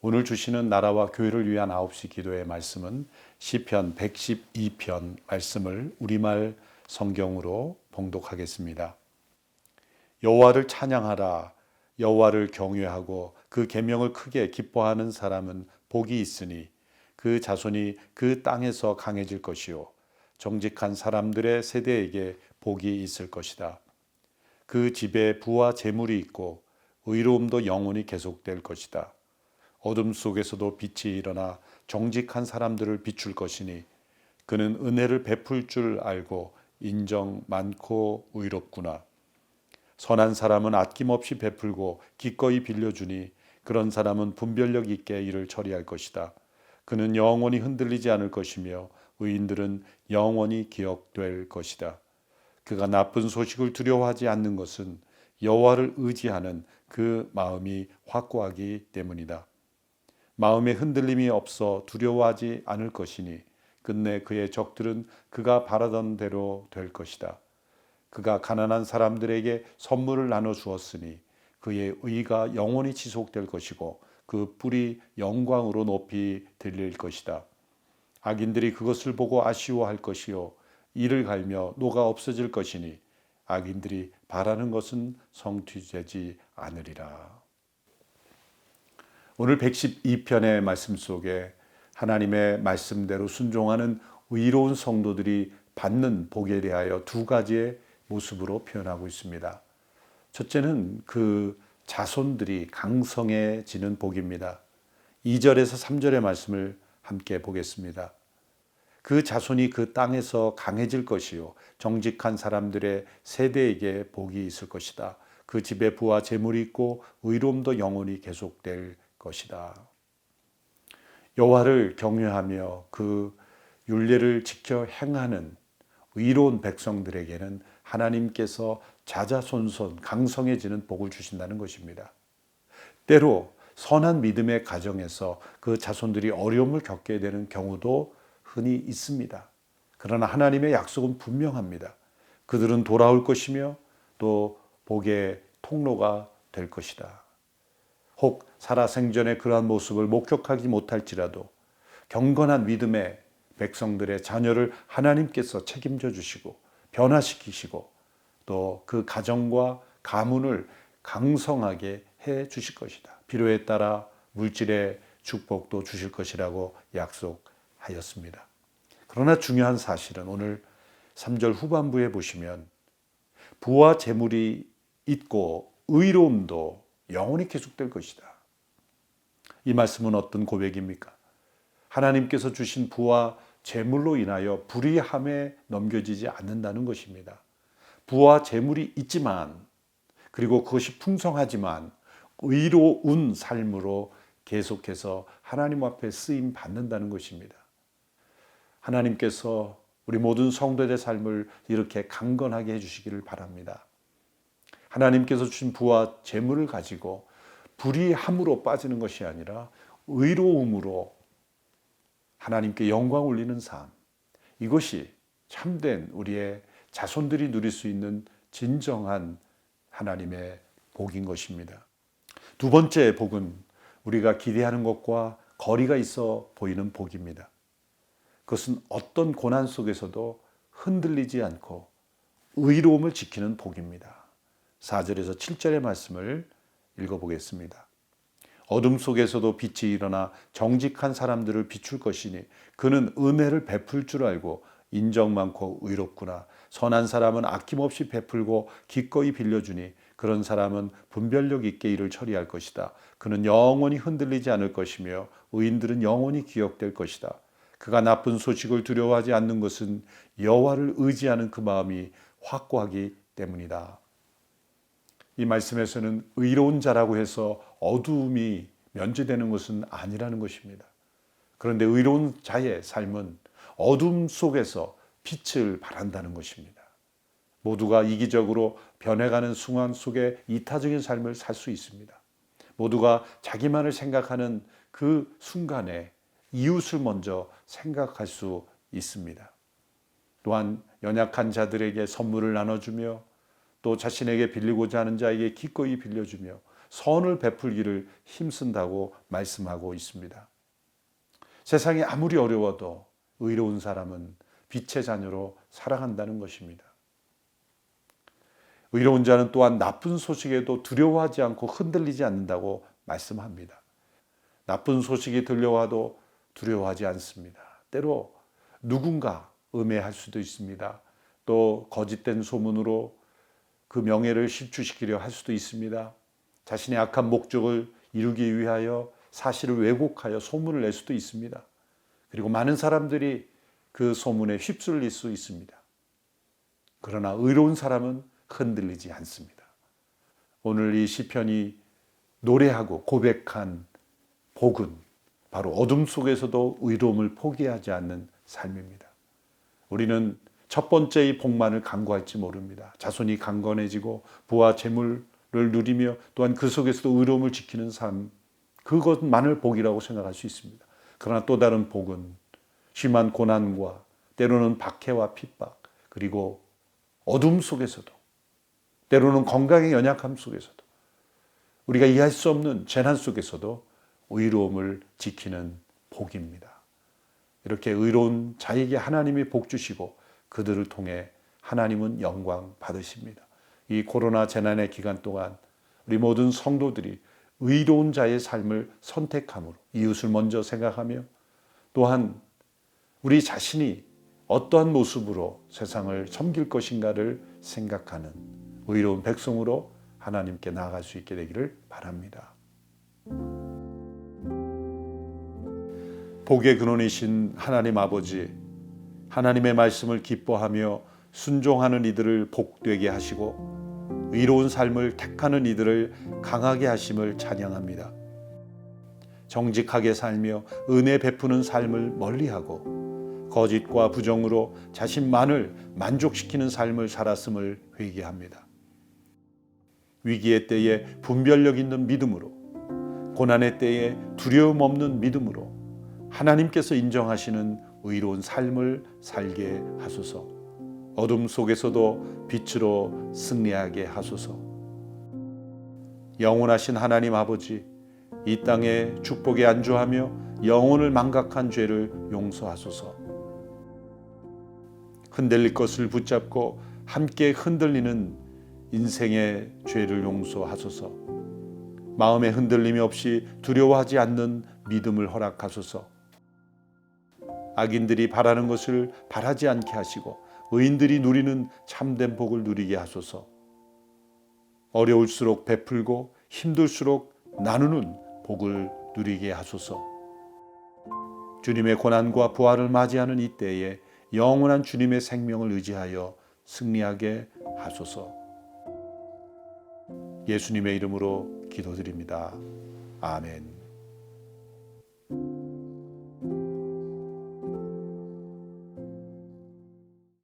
오늘 주시는 나라와 교회를 위한 9시 기도의 말씀은 시편 112편 말씀을 우리말 성경으로 봉독하겠습니다. 여호와를 찬양하라. 여호와를 경외하고 그 계명을 크게 기뻐하는 사람은 복이 있으니 그 자손이 그 땅에서 강해질 것이요 정직한 사람들의 세대에게 복이 있을 것이다. 그 집에 부와 재물이 있고 의로움도 영원히 계속될 것이다. 어둠 속에서도 빛이 일어나 정직한 사람들을 비출 것이니 그는 은혜를 베풀 줄 알고 인정 많고 의롭구나. 선한 사람은 아낌없이 베풀고 기꺼이 빌려주니 그런 사람은 분별력 있게 일을 처리할 것이다. 그는 영원히 흔들리지 않을 것이며 의인들은 영원히 기억될 것이다. 그가 나쁜 소식을 두려워하지 않는 것은 여호와를 의지하는 그 마음이 확고하기 때문이다. 마음에 흔들림이 없어 두려워하지 않을 것이니 끝내 그의 적들은 그가 바라던 대로 될 것이다. 그가 가난한 사람들에게 선물을 나눠 주었으니 그의 의가 영원히 지속될 것이고 그 뿔이 영광으로 높이 들릴 것이다. 악인들이 그것을 보고 아쉬워할 것이요 이를 갈며 녹아 없어질 것이니 악인들이 바라는 것은 성취되지 않으리라. 오늘 112편의 말씀 속에 하나님의 말씀대로 순종하는 의로운 성도들이 받는 복에 대하여 두 가지의 모습으로 표현하고 있습니다. 첫째는 그 자손들이 강성해지는 복입니다. 2절에서 3절의 말씀을 함께 보겠습니다. 그 자손이 그 땅에서 강해질 것이요 정직한 사람들의 세대에게 복이 있을 것이다. 그 집에 부와 재물이 있고 의로움도 영원히 계속될 것이다. 여호와를 경외하며 그 율례를 지켜 행하는 의로운 백성들에게는 하나님께서 자자손손 강성해지는 복을 주신다는 것입니다. 때로 선한 믿음의 가정에서 그 자손들이 어려움을 겪게 되는 경우도 흔히 있습니다. 그러나 하나님의 약속은 분명합니다. 그들은 돌아올 것이며 또 복의 통로가 될 것이다. 혹 살아생전에 그러한 모습을 목격하지 못할지라도 경건한 믿음의 백성들의 자녀를 하나님께서 책임져 주시고 변화시키시고 또 그 가정과 가문을 강성하게 해 주실 것이다. 필요에 따라 물질의 축복도 주실 것이라고 약속하였습니다. 그러나 중요한 사실은 오늘 3절 후반부에 보시면 부와 재물이 있고 의로움도 영원히 계속될 것이다. 이 말씀은 어떤 고백입니까? 하나님께서 주신 부와 재물로 인하여 불의함에 넘겨지지 않는다는 것입니다. 부와 재물이 있지만 그리고 그것이 풍성하지만 의로운 삶으로 계속해서 하나님 앞에 쓰임 받는다는 것입니다. 하나님께서 우리 모든 성도들의 삶을 이렇게 강건하게 해주시기를 바랍니다. 하나님께서 주신 부와 재물을 가지고 불의함으로 빠지는 것이 아니라 의로움으로 하나님께 영광 올리는 삶, 이것이 참된 우리의 자손들이 누릴 수 있는 진정한 하나님의 복인 것입니다. 두 번째 복은 우리가 기대하는 것과 거리가 있어 보이는 복입니다. 그것은 어떤 고난 속에서도 흔들리지 않고 의로움을 지키는 복입니다. 4절에서 7절의 말씀을 읽어보겠습니다. 어둠 속에서도 빛이 일어나 정직한 사람들을 비출 것이니 그는 은혜를 베풀 줄 알고 인정 많고 의롭구나. 선한 사람은 아낌없이 베풀고 기꺼이 빌려주니 그런 사람은 분별력 있게 일을 처리할 것이다. 그는 영원히 흔들리지 않을 것이며 의인들은 영원히 기억될 것이다. 그가 나쁜 소식을 두려워하지 않는 것은 여호와를 의지하는 그 마음이 확고하기 때문이다. 이 말씀에서는 의로운 자라고 해서 어두움이 면제되는 것은 아니라는 것입니다. 그런데 의로운 자의 삶은 어둠 속에서 빛을 발한다는 것입니다. 모두가 이기적으로 변해가는 순환 속에 이타적인 삶을 살 수 있습니다. 모두가 자기만을 생각하는 그 순간에 이웃을 먼저 생각할 수 있습니다. 또한 연약한 자들에게 선물을 나눠주며 또 자신에게 빌리고자 하는 자에게 기꺼이 빌려주며 선을 베풀기를 힘쓴다고 말씀하고 있습니다. 세상이 아무리 어려워도 의로운 사람은 빛의 자녀로 살아간다는 것입니다. 의로운 자는 또한 나쁜 소식에도 두려워하지 않고 흔들리지 않는다고 말씀합니다. 나쁜 소식이 들려와도 두려워하지 않습니다. 때로 누군가 음해할 수도 있습니다. 또 거짓된 소문으로 그 명예를 실추시키려 할 수도 있습니다. 자신의 악한 목적을 이루기 위하여 사실을 왜곡하여 소문을 낼 수도 있습니다. 그리고 많은 사람들이 그 소문에 휩쓸릴 수 있습니다. 그러나 의로운 사람은 흔들리지 않습니다. 오늘 이 시편이 노래하고 고백한 복은 바로 어둠 속에서도 의로움을 포기하지 않는 삶입니다. 우리는 첫 번째 이 복만을 간구할지 모릅니다. 자손이 강건해지고 부와 재물을 누리며 또한 그 속에서도 의로움을 지키는 삶, 그것만을 복이라고 생각할 수 있습니다. 그러나 또 다른 복은 심한 고난과 때로는 박해와 핍박, 그리고 어둠 속에서도 때로는 건강의 연약함 속에서도 우리가 이해할 수 없는 재난 속에서도 의로움을 지키는 복입니다. 이렇게 의로운 자에게 하나님이 복 주시고 그들을 통해 하나님은 영광 받으십니다. 이 코로나 재난의 기간 동안 우리 모든 성도들이 의로운 자의 삶을 선택함으로 이웃을 먼저 생각하며 또한 우리 자신이 어떠한 모습으로 세상을 섬길 것인가를 생각하는 의로운 백성으로 하나님께 나아갈 수 있게 되기를 바랍니다. 복의 근원이신 하나님 아버지, 하나님의 말씀을 기뻐하며 순종하는 이들을 복되게 하시고 의로운 삶을 택하는 이들을 강하게 하심을 찬양합니다. 정직하게 살며 은혜 베푸는 삶을 멀리하고 거짓과 부정으로 자신만을 만족시키는 삶을 살았음을 회개합니다. 위기의 때에 분별력 있는 믿음으로, 고난의 때에 두려움 없는 믿음으로 하나님께서 인정하시는 의로운 삶을 살게 하소서. 어둠 속에서도 빛으로 승리하게 하소서. 영원하신 하나님 아버지, 이 땅에 축복에 안주하며 영혼을 망각한 죄를 용서하소서. 흔들릴 것을 붙잡고 함께 흔들리는 인생의 죄를 용서하소서. 마음에 흔들림이 없이 두려워하지 않는 믿음을 허락하소서. 악인들이 바라는 것을 바라지 않게 하시고 의인들이 누리는 참된 복을 누리게 하소서. 어려울수록 베풀고 힘들수록 나누는 복을 누리게 하소서. 주님의 고난과 부활을 맞이하는 이 때에 영원한 주님의 생명을 의지하여 승리하게 하소서. 예수님의 이름으로 기도드립니다. 아멘.